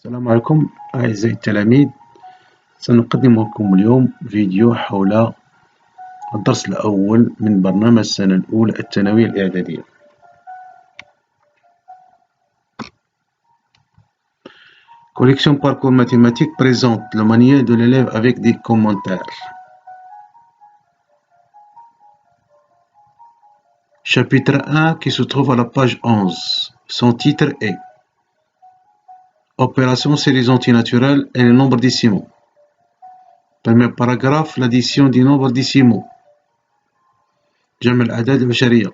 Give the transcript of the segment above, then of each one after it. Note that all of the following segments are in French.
السلام عليكم أعزائي التلاميذ. سنقدم لكم اليوم فيديو حول الدرس الأول من برنامج السنة الأولى الثانوية الإعدادية. Collection Parcours Mathématique présente le manuel de l'élève avec des commentaires. Chapitre 1 qui se trouve à la page 11. Son titre est Opération séries antinaturelles et les nombres décimaux. Premier paragraphe, l'addition des nombres décimaux. جمع الأعداد العشرية.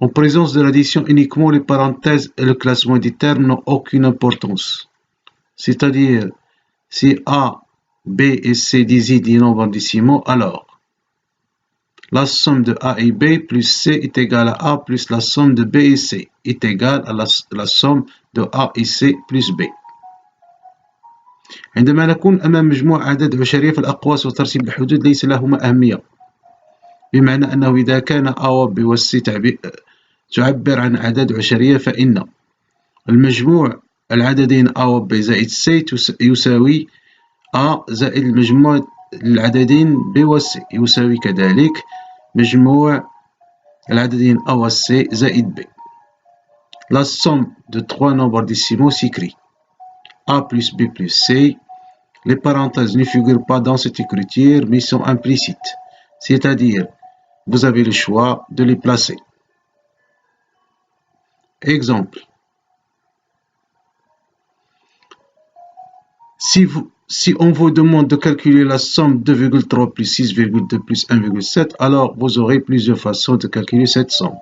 En présence de l'addition, uniquement les parenthèses et le classement des termes n'ont aucune importance. C'est-à-dire, si A, B et C désignent des nombres décimaux, alors la somme de A et B plus C est égale à A plus la somme de B et C est égale à la somme de A et C plus B. عندما نكون أمام مجموع أعداد عشرية فالأقواس وترتيب الحدود ليس لهما أهمية، بمعنى أنه إذا كان A و B و C تعبر عن أعداد عشرية فإن المجموع العددين A و B زائد C يساوي A زائد المجموع العددين B و C يساوي كذلك مجموع العددين A و C زائد B. La somme de trois nombres décimaux s'écrit A plus B plus C. Les parenthèses ne figurent pas dans cette écriture mais sont implicites, c'est-à-dire vous avez le choix de les placer. Exemple. Si on vous demande de calculer la somme 2,3 plus 6,2 plus 1,7, alors vous aurez plusieurs façons de calculer cette somme.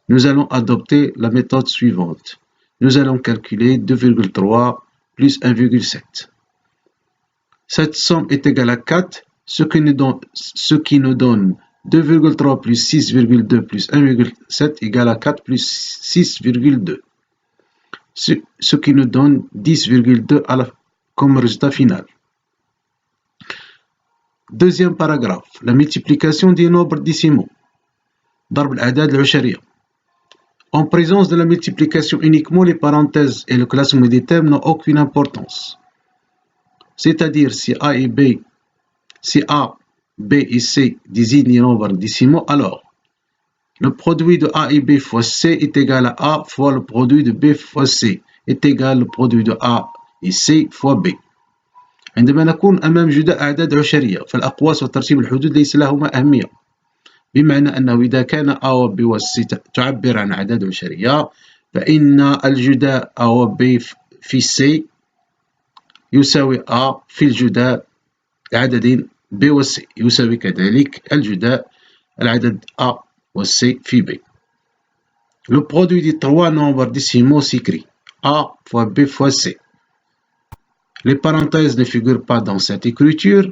Nous allons adopter la méthode suivante. Nous allons calculer 2,3 plus 1,7. Cette somme est égale à 4, ce qui nous donne 2,3 plus 6,2 plus 1,7 égale à 4 plus 6,2. Ce qui nous donne 10,2 comme résultat final. Deuxième paragraphe, la multiplication des nombres décimaux. ضرب الأعداد العشرية. En présence de la multiplication, uniquement les parenthèses et le classement des termes n'ont aucune importance. C'est-à-dire si A, B et C désignent les nombres décimaux, alors le produit de A et B fois C est égal à A fois le produit de B fois C est égal au produit de A et C fois B. عندما نكون أمام جداء أعداد عشرية فالأقواس وترتيب الحدود ليس لهما أهمية، بمعنى أنه إذا كان A و B و C تعبر عن أعداد عشرية فإن الجداء A و B في C يساوي A في الجداء العددين B و C يساوي كذلك الجداء العدد A و C في B. Le produit des trois nombres décimaux s'écrit A fois B fois C. Les parenthèses ne figurent pas dans cette écriture,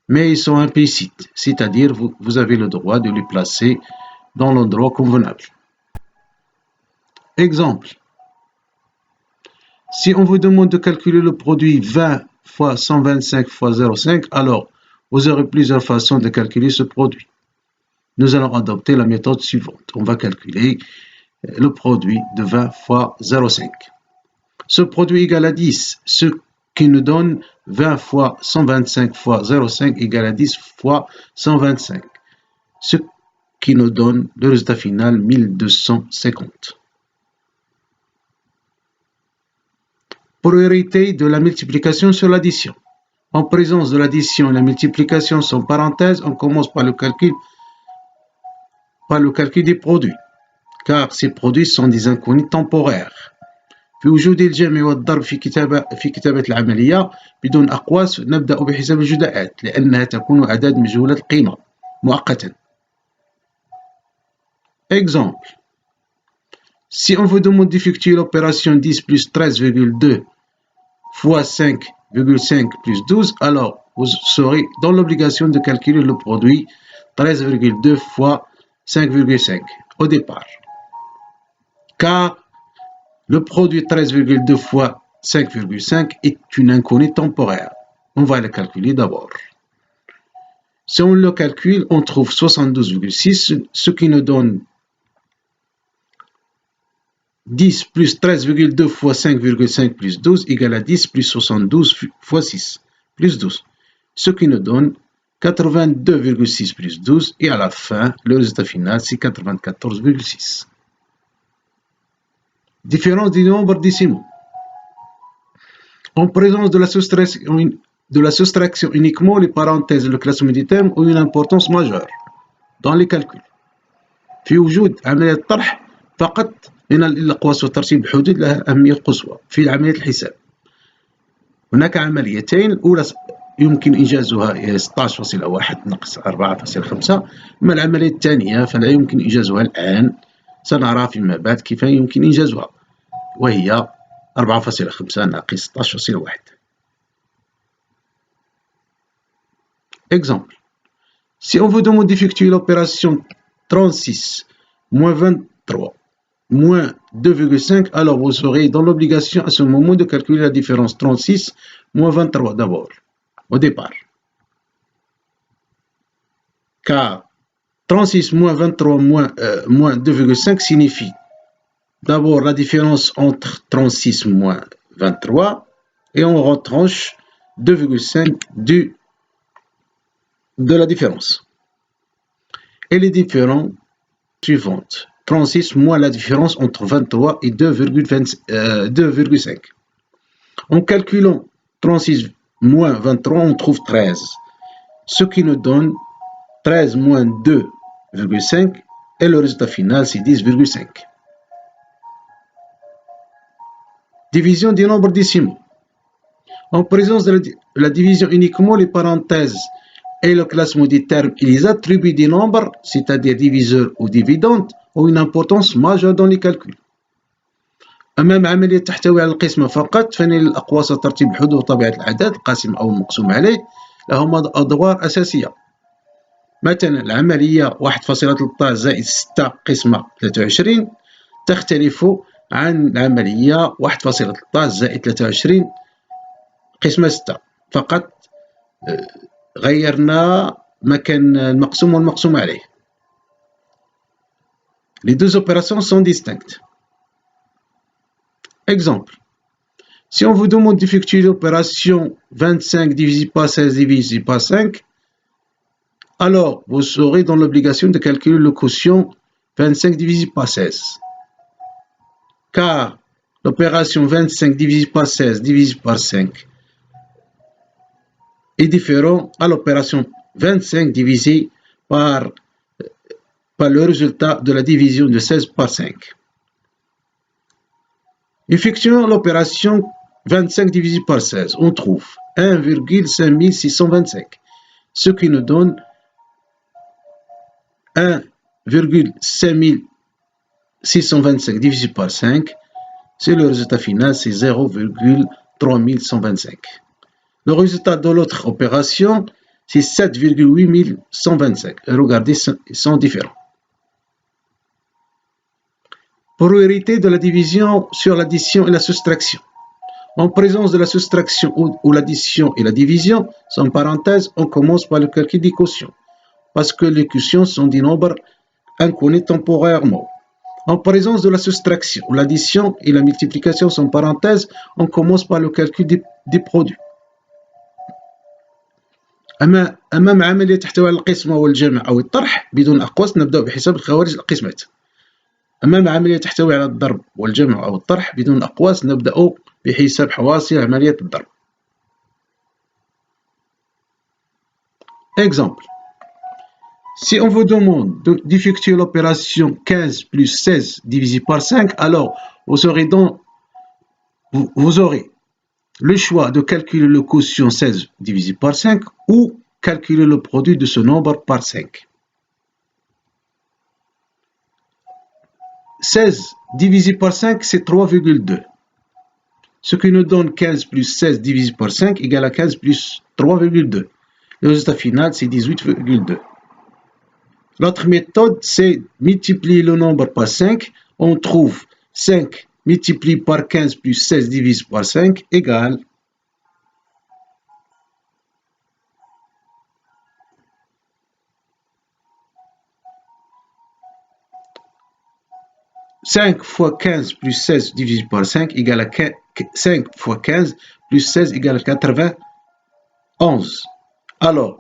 mais ils sont implicites, c'est-à-dire vous avez le droit de les placer dans l'endroit convenable. Exemple. Si on vous demande de calculer le produit 20 fois 125 fois 0,5, alors vous aurez plusieurs façons de calculer ce produit. Nous allons adopter la méthode suivante. On va calculer le produit de 20 fois 0,5. Ce produit égale à 10, ce qui nous donne 20 fois 125 fois 0,5 égale à 10 fois 125, ce qui nous donne le résultat final 1250. Priorité de la multiplication sur l'addition. En présence de l'addition et la multiplication sans parenthèse, on commence par le calcul des produits, car ces produits sont des inconnus temporaires. في وجود الجمع والضرب في كتابة العملية بدون أقواس نبدأ بحساب الجداءات لأنها تكون أعداد مجهولة القيمة مؤقتا. Exemple. Si on vous demande d'effectuer l'opération 10 plus 13,2 fois 5,5 plus 12, alors vous serez dans l'obligation de calculer le produit 13,2 fois 5,5 au départ. Car le produit 13,2 fois 5,5 est une inconnue temporaire. On va le calculer d'abord. Si on le calcule, on trouve 72,6, ce qui nous donne 10 plus 13,2 fois 5,5 plus 12 égale à 10 plus 72 fois 6 plus 12. Ce qui nous donne 82,6 plus 12 et à la fin, le résultat final, c'est 94,6. Différence des nombres décimaux. En présence de la soustraction uniquement, les parenthèses et le classement des termes ont une importance majeure dans les calculs. في وجود عملية طرح فقط من الأقواس وترتيب الحدود لها أهمية قصوى في عملية الحساب. هناك عمليتين، الأولى يمكن إنجازها 16.1 ناقص 4.5، أما العملية الثانية فلا يمكن إنجازها الآن، سنرى فيما بعد كيف يمكن إنجازها، وهي 4.5 ناقص 16.1. Exemple. Si on vous demande d'effectuer l'opération 36 moins 23 moins 2,5, alors vous serez dans l'obligation à ce moment de calculer la différence 36 moins 23 d'abord, au départ. Car 36 moins 23 moins 2,5 signifie d'abord la différence entre 36 moins 23 et on retranche 2,5 de la différence. Et les différences suivantes. 36 moins la différence entre 23 et 2,5. En calculant 36 moins 23, on trouve 13. Ce qui nous donne 13 moins 2,5 et le résultat final c'est 10,5. Division des nombres décimaux. En présence de la division uniquement, les parenthèses et le classement des termes et les attributs des nombres, c'est-à-dire diviseurs ou dividendes, ont une importance majeure dans les calculs. أمام عملية تحتوي على القسمة فقط، فإن الأقواس وترتيب الحدود وطبيعة الأعداد القاسم أو المقسوم عليه لهم أدوار أساسية. مثلا العملية 1.13 زائد 6 قسمة 23 تختلف عن العملية 1.13 زائد 23 قسمة 6، فقط غيرنا مكان المقسوم والمقسوم عليه. Les deux opérations sont distinctes. Exemple. Si on vous demande d'effectuer l'opération 25 divisé par 16 divisé par 5, alors vous serez dans l'obligation de calculer le quotient 25 divisé par 16. Car l'opération 25 divisé par 16 divisé par 5 est différent à l'opération 25 divisé par le résultat de la division de 16 par 5. Effectuons l'opération 25 divisé par 16, on trouve 1,5625, ce qui nous donne 1,5625 divisé par 5, c'est le résultat final, c'est 0,3125. Le résultat de l'autre opération, c'est 7,8125. Regardez, ils sont différents. Priorité de la division sur l'addition et la soustraction. En présence de la soustraction ou l'addition et la division, sans parenthèse, on commence par le calcul des quotients, parce que les quotients sont des nombres inconnus temporairement. En présence de la soustraction ou l'addition et la multiplication, sans parenthèse, on commence par le calcul des produits. أمام عملية تحتوي على القسمة والجمع أو الطرح بدون أقواس نبدأ بحساب الخوارج القسمات. أمام عملية تحتوي على الضرب والجمع أو الطرح بدون أقواس نبدأ بحساب حواصل عملية الضرب. Exemple. Si on vous demande d'effectuer l'opération 15 plus 16 divisé par 5, alors vous aurez le choix de calculer le quotient 16 divisé par 5 ou calculer le produit de ce nombre par 5. 16 divisé par 5, c'est 3,2. Ce qui nous donne 15 plus 16 divisé par 5 égale à 15 plus 3,2. Le résultat final, c'est 18,2. L'autre méthode, c'est multiplier le nombre par 5. On trouve 5 multiplié par 15 plus 16 divisé par 5 égale 5 fois 15 plus 16 divisé par 5 égale à 5 fois 15 plus 16 égale à 91. Alors,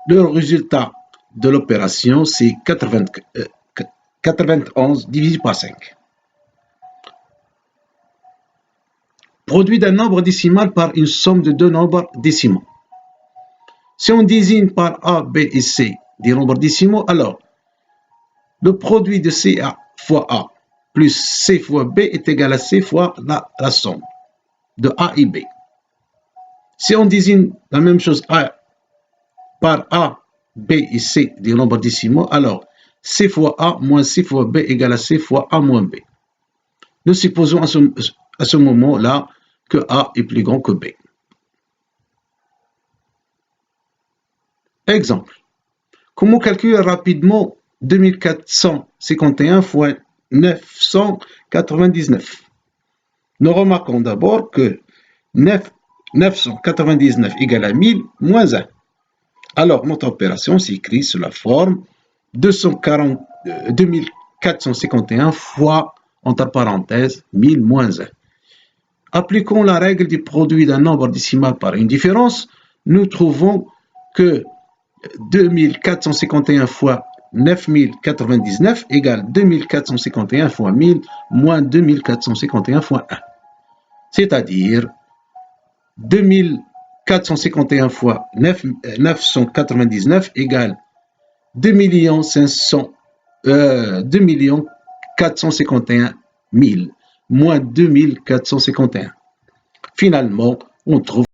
le résultat de l'opération, c'est 91 divisé par 5. Produit d'un nombre décimal par une somme de deux nombres décimaux. Si on désigne par A, B et C des nombres décimaux, alors le produit de CA fois A plus C fois B est égal à C fois la somme de A et B. Si on désigne la même chose par A, B et C des nombres décimaux, alors C fois A moins C fois B égale à C fois A moins B. Nous supposons à ce moment-là que A est plus grand que B. Exemple. Comment calculer rapidement 2451 fois 999? Nous remarquons d'abord que 999 égale à 1000 moins 1. Alors, notre opération s'écrit sous la forme 2451 fois, entre parenthèses, 1000 moins 1. Appliquons la règle du produit d'un nombre décimal par une différence. Nous trouvons que 2451 fois 9099 égale 2451 fois 1000 moins 2451 fois 1. C'est-à-dire 2451 fois 999 égale 2 451 000 moins 2451. Finalement, on trouve